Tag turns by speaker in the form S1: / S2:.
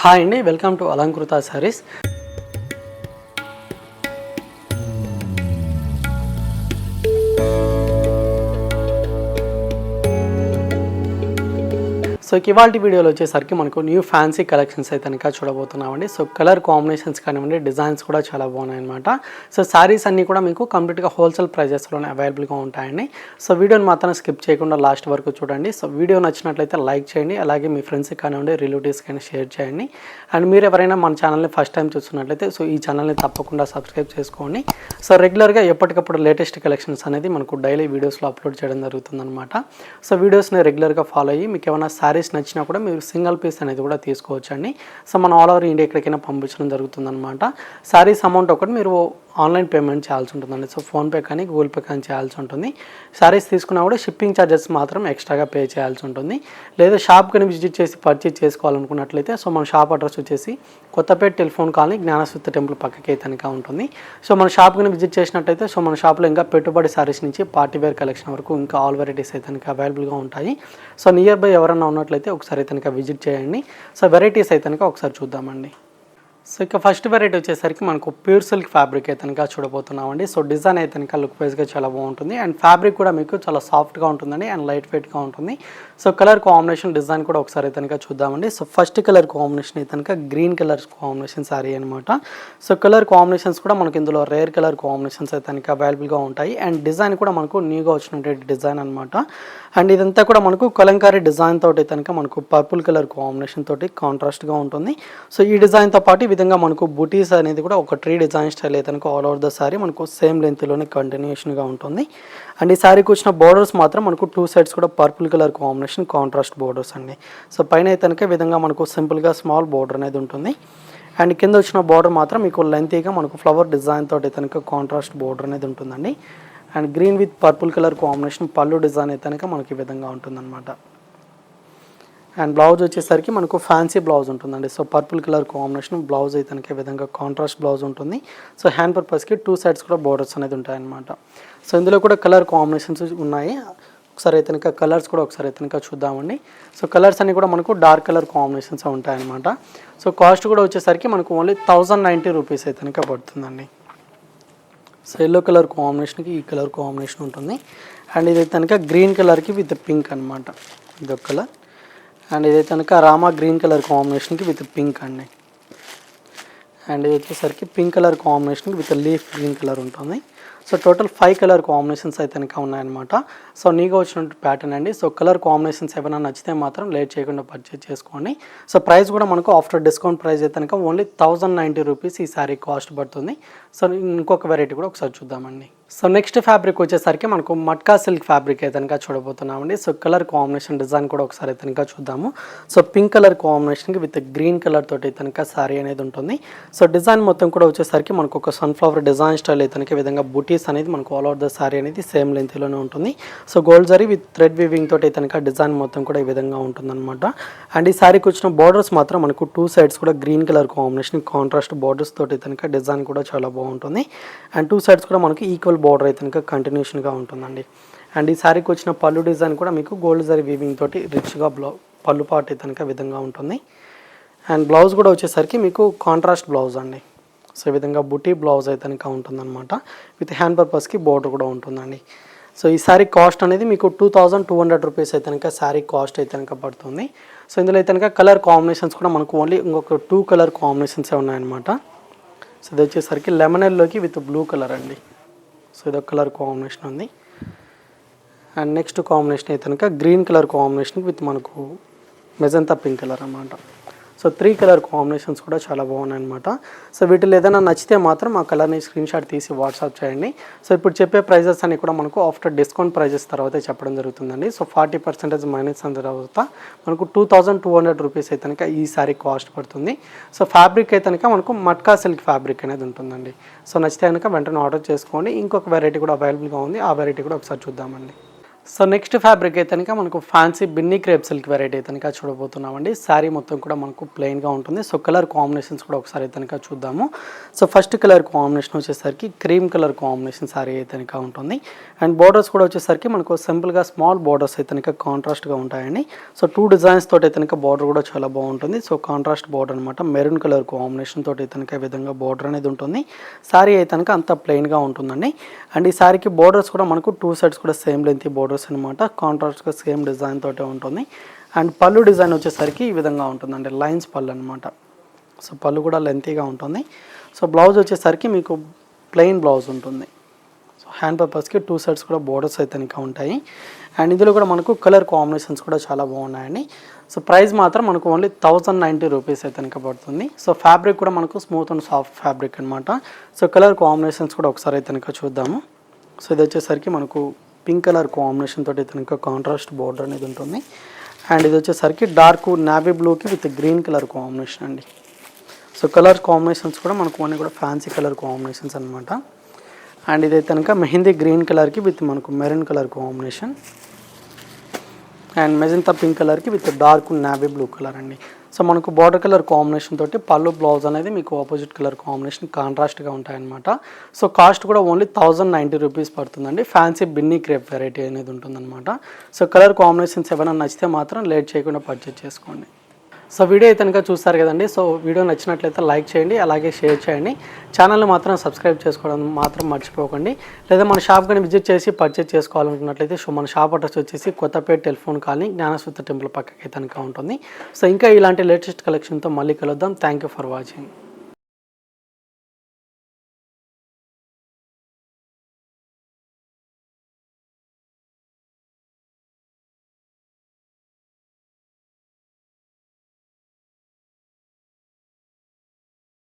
S1: Hi అండి, welcome to Alankrita saris. So ఇవాల్టి వీడియోలో వచ్చేసరికి మనకు న్యూ ఫ్యాన్సీ కలెక్షన్స్ అయితే కనుక చూడబోతున్నామండి. సో కలర్ కాంబినేషన్స్ కానివ్వండి, డిజైన్స్ కూడా చాలా బాగున్నాయి అనమాట. సో శారీస్ అన్నీ కూడా మీకు కంప్లీట్గా హోల్సేల్ ప్రైజెస్లోనే అవైలబుల్గా ఉంటాయండి. సో వీడియోని మాత్రం స్కిప్ చేయకుండా లాస్ట్ వరకు చూడండి. సో వీడియో నచ్చినట్లయితే లైక్ చేయండి, అలాగే మీ ఫ్రెండ్స్కి కానివ్వండి, రిలేటివ్స్కి కానీ షేర్ చేయండి. అండ్ మీరు ఎవరైనా మన ఛానల్ని ఫస్ట్ టైం చూస్తున్నట్లయితే సో ఈ ఛానల్ని తప్పకుండా సబ్స్క్రైబ్ చేసుకోండి. సో రెగ్యులర్గా ఎప్పటికప్పుడు లేటెస్ట్ కలెక్షన్స్ అనేది మనకు డైలీ వీడియోస్లో అప్లోడ్ చేయడం జరుగుతుందన్నమాట. సో వీడియోస్ని రెగ్యులర్గా ఫాలో అయ్యి మీకు ఏమైనా శారీస్ నచ్చినా కూడా మీరు సింగిల్ పీస్ అనేది కూడా తీసుకోవచ్చండి. సో మనం ఆల్ ఓవర్ ఇండియా ఎక్కడికైనా పంపించడం జరుగుతుందన్నమాట. శారీస్ అమౌంట్ ఒకటి మీరు ఆన్లైన్ పేమెంట్ చేయాల్సి ఉంటుందండి. సో ఫోన్పే కానీ గూగుల్ పే కానీ చేయాల్సి ఉంటుంది. శారీస్ తీసుకున్నా కూడా షిప్పింగ్ ఛార్జెస్ మాత్రం ఎక్స్ట్రాగా పే చేయాల్సి ఉంటుంది. లేదా షాప్ కానీ విజిట్ చేసి పర్చేజ్ చేసుకోవాలనుకున్నట్లయితే సో మన షాప్ అడ్రస్ వచ్చేసి కొత్తపేట టెలిఫోన్ కాలనీ జ్ఞానసుత్త టెంపుల్ పక్కకి అయితే ఉంటుంది. సో మన షాప్ కానీ విజిట్ చేసినట్టయితే సో మన షాప్లో ఇంకా పెట్టుబడి శారీస్ నుంచి పార్టీ వేర్ కలెక్షన్ వరకు ఇంకా ఆల్ వెరైటీస్ అయితే అవైలబుల్గా ఉంటాయి. సో నియర్ బై ఎవరైనా ఉన్నట్లయితే ఒకసారి అయితే విజిట్ చేయండి. సో వెరైటీస్ అయితే ఒకసారి చూద్దామండి. సో ఇక ఫస్ట్ వెరైటీ వచ్చేసరికి మనకు ప్యూర్ సిల్క్ ఫ్యాబ్రిక్ అయితే చూడబోతున్నామండి. సో డిజైన్ అయితే లుక్ వైజ్గా చాలా బాగుంటుంది అండ్ ఫ్యాబ్రిక్ కూడా మీకు చాలా సాఫ్ట్గా ఉంటుందండి అండ్ లైట్ వెయిట్గా ఉంటుంది. సో కలర్ కాంబినేషన్ డిజైన్ కూడా ఒకసారి అయితే చూద్దామండి. సో ఫస్ట్ కలర్ కాంబినేషన్ అయితే గ్రీన్ కలర్ కాంబినేషన్ శారీ అనమాట. సో కలర్ కాంబినేషన్స్ కూడా మనకి ఇందులో రేర్ కలర్ కాంబినేషన్స్ అయితే అవైలబుల్గా ఉంటాయి అండ్ డిజైన్ కూడా మనకు న్యూగా వచ్చినటువంటి డిజైన్ అనమాట. అండ్ ఇదంతా కూడా మనకు కలంకారీ డిజైన్ తోటి అయితే మనకు పర్పుల్ కలర్ కాంబినేషన్ తోటి కాంట్రాస్ట్గా ఉంటుంది. సో ఈ డిజైన్తో పాటు ఈ విధంగా మనకు బూటీస్ అనేది కూడా ఒక ట్రీ డిజైన్ స్టైల్ అయితే ఆల్ ఓవర్ ద సారీ మనకు సేమ్ లెంత్లోనే కంటిన్యూషన్గా ఉంటుంది. అండ్ ఈ శారీకి వచ్చిన బోర్డర్స్ మాత్రం మనకు టూ సైడ్స్ కూడా purple colour combination contrast borders అండి. సో పైన అయితే ఈ విధంగా మనకు సింపుల్గా స్మాల్ బోర్డర్ అనేది ఉంటుంది అండ్ కింద వచ్చిన బోర్డర్ మాత్రం మీకు లెంతీగా మనకు ఫ్లవర్ డిజైన్ తోటి అయితే కాంట్రాస్ట్ బోర్డర్ అనేది ఉంటుందండి. And green with purple colour combination పళ్ళు డిజైన్ అయితే మనకి ఈ విధంగా ఉంటుందన్నమాట. అండ్ బ్లౌజ్ వచ్చేసరికి మనకు ఫ్యాన్సీ బ్లౌజ్ ఉంటుందండి. So purple colour combination blouse అయితే ఈ విధంగా కాంట్రాస్ట్ బ్లౌజ్ ఉంటుంది. సో హ్యాండ్ పర్పస్కి టూ సైడ్స్ కూడా బోర్డర్స్ అనేది ఉంటాయన్నమాట. సో ఇందులో కూడా కలర్ కాంబినేషన్స్ ఉన్నాయి. ఒకసారి అయితే కలర్స్ కూడా ఒకసారి అయితే చూద్దామండి. సో కలర్స్ అన్నీ కూడా మనకు డార్క్ కలర్ కాంబినేషన్స్ ఉంటాయన్నమాట. సో కాస్ట్ కూడా వచ్చేసరికి మనకు ఓన్లీ 1090 రూపీస్ అయితే పడుతుందండి. సో ఎల్లో కలర్ కాంబినేషన్కి ఈ కలర్ కాంబినేషన్ ఉంటుంది అండ్ ఇదైతే గ్రీన్ కలర్కి విత్ పింక్ అనమాట. ఇదొక కలర్ అండ్ ఇదైతే రామా గ్రీన్ కలర్ కాంబినేషన్కి విత్ పింక్ అండి. అండ్ ఇది వచ్చేసరికి పింక్ కలర్ కాంబినేషన్కి విత్ లీఫ్ గ్రీన్ కలర్ ఉంటుంది. సో టోటల్ 5 కలర్ కాంబినేషన్స్ అయితే ఉన్నాయన్నమాట. సో నీగా వచ్చినట్టు ప్యాటర్న్ అండి. సో కలర్ కాంబినేషన్స్ ఏమైనా నచ్చితే మాత్రం లేట్ చేయకుండా పర్చేజ్ చేసుకోండి. సో ప్రైస్ కూడా మనకు ఆఫ్టర్ డిస్కౌంట్ ప్రైస్ అయితే ఓన్లీ 1090 రూపీస్ ఈ శారీ కాస్ట్ పడుతుంది. సో ఇంకొక వెరైటీ కూడా ఒకసారి చూద్దామండి. సో నెక్స్ట్ ఫ్యాబ్రిక్ వచ్చేసరికి మనకు మట్కా సిల్క్ ఫ్యాబ్రిక్ అయితే చూడబోతున్నామండి. సో కలర్ కాంబినేషన్ డిజైన్ కూడా ఒకసారి అయితే చూద్దాము. సో పింక్ కలర్ కాంబినేషన్కి విత్ గ్రీన్ కలర్ తోటి అయితే శారీ అనేది ఉంటుంది. సో డిజైన్ మొత్తం కూడా వచ్చేసరికి మనకు ఒక సన్ఫ్లవర్ డిజైన్ స్టైల్ అయితే విధంగా బూటీస్ అనేది మనకు ఆల్ ఓవర్ ద శారీ అనేది సేమ్ లెంత్లోనే ఉంటుంది. So gold zari with thread weaving తోటి అయితే డిజైన్ మొత్తం కూడా ఈ విధంగా ఉంటుందన్నమాట. అండ్ ఈ శారీకి వచ్చిన బార్డర్స్ మాత్రం మనకు టూ సైడ్స్ కూడా green colour combination contrast borders తోటి అయితే డిజైన్ కూడా చాలా బాగుంటుంది. అండ్ టూ సైడ్స్ కూడా మనకి ఈక్వల్ బార్డర్ అయితే కంటిన్యూషన్గా ఉంటుందండి. అండ్ ఈ శారీకి వచ్చిన పళ్ళు డిజైన్ కూడా మీకు గోల్డ్ జరీ వీవింగ్ తోటి రిచ్గా పళ్ళు పార్ట్ అయితే విధంగా ఉంటుంది. అండ్ బ్లౌజ్ కూడా వచ్చేసరికి మీకు కాంట్రాస్ట్ బ్లౌజ్ అండి. సో ఈ విధంగా బుటీ బ్లౌజ్ అయితే ఉంటుందన్నమాట. విత్ హ్యాండ్ పర్పస్కి బోర్డర్ కూడా ఉంటుందండి. సో ఈ శారీ కాస్ట్ అనేది మీకు 2200 రూపీస్ అయితే శారీ కాస్ట్ అయితే పడుతుంది. సో ఇందులో అయితే కలర్ కాంబినేషన్స్ కూడా మనకు ఓన్లీ ఇంకొక 2 కలర్ కాంబినేషన్సే ఉన్నాయన్నమాట. సో ఇది వచ్చేసరికి లెమన్ ఎల్లోకి విత్ బ్లూ కలర్ అండి. సో ఇదొక కలర్ కాంబినేషన్ ఉంది. అండ్ నెక్స్ట్ కాంబినేషన్ అయితే గ్రీన్ కలర్ కాంబినేషన్ విత్ మనకు మెజంతా పింక్ కలర్ అన్నమాట. సో 3 కలర్ కాంబినేషన్స్ కూడా చాలా బాగున్నాయి అనమాట. సో వీటిలో ఏదైనా నచ్చితే మాత్రం ఆ కలర్ని స్క్రీన్ షాట్ తీసి వాట్సాప్ చేయండి. సో ఇప్పుడు చెప్పే ప్రైజెస్ అన్ని కూడా మనకు ఆఫ్టర్ డిస్కౌంట్ ప్రైజెస్ తర్వాత చెప్పడం జరుగుతుందండి. సో 40% మైనస్ అయిన తర్వాత మనకు 2200 రూపీస్ అయితే ఈ సారీ కాస్ట్ పడుతుంది. సో ఫ్యాబ్రిక్ అయితే మనకు మట్కా సిల్క్ ఫ్యాబ్రిక్ అనేది ఉంటుందండి. సో నచ్చితే కనుక వెంటనే ఆర్డర్ చేసుకోండి. ఇంకొక వెరైటీ కూడా అవైలబుల్గా ఉంది, ఆ వెరైటీ కూడా ఒకసారి చూద్దామండి. సో నెక్స్ట్ ఫ్యాబ్రిక్ అయితే కనుక మనకు fancy Binny crepe silk variety అయితే కనుక చూడబోతున్నామండి. శారీ మొత్తం కూడా మనకు ప్లెయిన్గా ఉంటుంది. సో కలర్ కాంబినేషన్స్ కూడా ఒకసారి అయితే కనుక చూద్దాము. సో ఫస్ట్ కలర్ కాంబినేషన్ వచ్చేసరికి క్రీమ్ కలర్ కాంబినేషన్ శారీ అయితే కనుక ఉంటుంది. అండ్ బోర్డర్స్ కూడా వచ్చేసరికి మనకు సింపుల్గా స్మాల్ బోర్డర్స్ అయితే కనుక కాంట్రాస్ట్గా ఉంటాయండి. సో 2 డిజైన్స్ తోటి అయితే కనుక బార్డర్ కూడా చాలా బాగుంటుంది. సో కాంట్రాస్ట్ బార్డర్ అనమాట. మెరూన్ కలర్ కాంబినేషన్ తోటి అయితే కనుక ఈ విధంగా బార్డర్ అనేది ఉంటుంది. శారీ అయితే కనుక అంతా ప్లెయిన్గా ఉంటుందండి. అండ్ ఈ శారీకి బోర్డర్స్ కూడా మనకు 2 సైడ్స్ కూడా సేమ్ లెంత్ బోర్డర్స్ అనమాట. కాంట్రాస్ట్గా సేమ్ డిజైన్ తోటే ఉంటుంది. అండ్ పళ్ళు డిజైన్ వచ్చేసరికి ఈ విధంగా ఉంటుందండి. లైన్స్ పళ్ళు అనమాట. సో పళ్ళు కూడా లెంతీగా ఉంటుంది. సో బ్లౌజ్ వచ్చేసరికి మీకు ప్లెయిన్ బ్లౌజ్ ఉంటుంది. సో హ్యాండ్ పర్పస్కి 2 సైడ్స్ కూడా బోర్డర్స్ అయితే ఇంకా ఉంటాయి. అండ్ ఇందులో కూడా మనకు కలర్ కాంబినేషన్స్ కూడా చాలా బాగున్నాయండి. సో ప్రైస్ మాత్రం మనకు ఓన్లీ 1090 రూపీస్ అయితే కనుక పడుతుంది. సో ఫ్యాబ్రిక్ కూడా మనకు స్మూత్ అండ్ సాఫ్ట్ ఫ్యాబ్రిక్ అనమాట. సో కలర్ కాంబినేషన్స్ కూడా ఒకసారి అయితే కనుక చూద్దాము. సో ఇది వచ్చేసరికి మనకు పింక్ కలర్ కాంబినేషన్ తోటి అయితే ఇంకా కాంట్రాస్ట్ బోర్డర్ అనేది ఉంటుంది. అండ్ ఇది వచ్చేసరికి డార్క్ నావీ బ్లూకి విత్ గ్రీన్ కలర్ కాంబినేషన్ అండి. సో కలర్ కాంబినేషన్స్ కూడా మనకు అన్నీ కూడా ఫ్యాన్సీ కలర్ కాంబినేషన్స్ అనమాట. అండ్ ఇదైతే కనుక మెహందీ గ్రీన్ కలర్కి విత్ మనకు maroon colour combination. And magenta pink కలర్కి with dark navy blue colour అండి. సో మనకు బార్డర్ కలర్ కాంబినేషన్ తోటి పళ్ళు బ్లౌజ్ అనేది మీకు ఆపోజిట్ కలర్ కాంబినేషన్ కాంట్రాస్ట్గా ఉంటాయన్నమాట. సో కాస్ట్ కూడా ఓన్లీ 1090 రూపీస్ పడుతుందండి. ఫ్యాన్సీ బిన్నీ క్రేప్ వెరైటీ అనేది ఉంటుందన్నమాట. సో కలర్ కాంబినేషన్స్ ఏమైనా నచ్చితే మాత్రం లేట్ చేయకుండా పర్చేజ్ చేసుకోండి. సో వీడియో అయితే కనుక చూస్తారు కదండి. సో వీడియో నచ్చినట్లయితే లైక్ చేయండి, అలాగే షేర్ చేయండి. ఛానల్ని మాత్రం సబ్స్క్రైబ్ చేసుకోవడం మాత్రం మర్చిపోకండి. లేదా మన షాప్ కానీ విజిట్ చేసి పర్చేజ్ చేసుకోవాలనుకున్నట్లయితే సో మన షాప్ అడ్రస్ వచ్చేసి కొత్తపేట టెలిఫోన్ కాలనీ జ్ఞానసూత్ర టెంపుల్ పక్కకి అయితే కనుక ఉంటుంది. సో ఇంకా ఇలాంటి లేటెస్ట్ కలెక్షన్తో మళ్ళీ కలుద్దాం. Thank you for watching.